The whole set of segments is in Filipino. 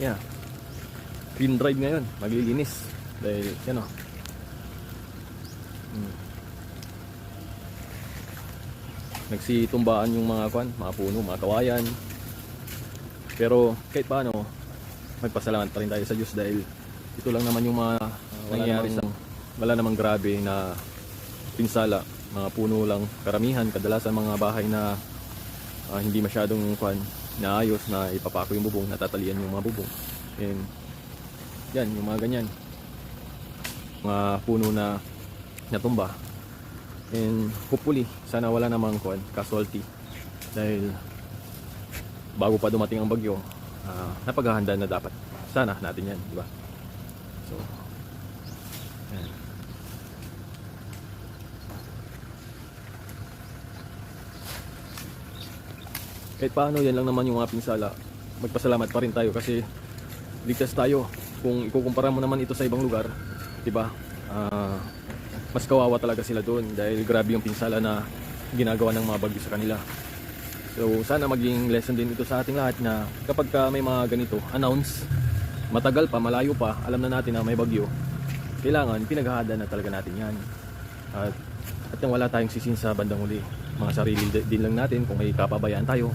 Yeah. Clean drive ngayon, maglilinis. Dahil, yan o. Nagsitumbaan yung mga mga puno, mga kawayan. Pero kahit paano, magpasalamat pa rin tayo sa Diyos dahil ito lang naman yung mga nangyayari wala namang grabe na pinsala. Mga puno lang karamihan, kadalasan mga bahay na hindi masyadong naayos, na ipapako yung bubong, natatalian yung mga bubong. And yan, yung mga ganyan. Mga puno na natumba. And hopefully, sana wala namang casualty. Dahil bago pa dumating ang bagyo, napaghahanda na dapat. Sana natin yan, di ba? So, yan. Kahit paano, yan lang naman yung mga pinsala. Magpasalamat pa rin tayo kasi ligtas tayo. Kung ikukumpara mo naman ito sa ibang lugar, di ba? Mas kawawa talaga sila doon dahil grabe yung pinsala na ginagawa ng mga bagyo sa kanila. So sana maging lesson din ito sa ating lahat na kapag may mga ganito, announce, matagal pa, malayo pa, alam na natin na may bagyo, kailangan pinaghahanda na talaga natin yan. At nang wala tayong sisin sa bandang huli, mga sarili din lang natin kung may kapabayaan tayo.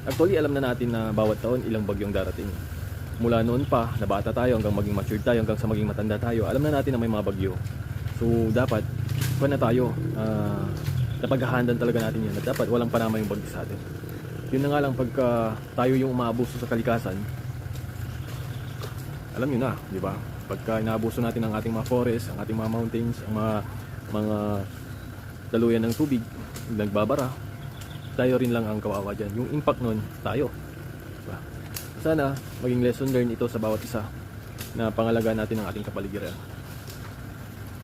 Actually alam na natin na bawat taon ilang bagyong darating. Mula noon pa, na bata tayo hanggang maging matured tayo, hanggang sa maging matanda tayo, alam na natin na may mga bagyo. So dapat na tayo, napaghahandaan talaga natin yan, at dapat walang panama yung bagyo sa atin. Yun na nga lang, pagka tayo yung umaabuso sa kalikasan, alam nyo na, di ba? Pagka inaabuso natin ang ating mga forest, ang ating mga mountains, ang mga daluyan ng tubig, nagbabara, tayo rin lang ang kawawa dyan. Yung impact nun, tayo. Diba? Sana maging lesson learned ito sa bawat isa na pangalagaan natin ang ating kapaligiran.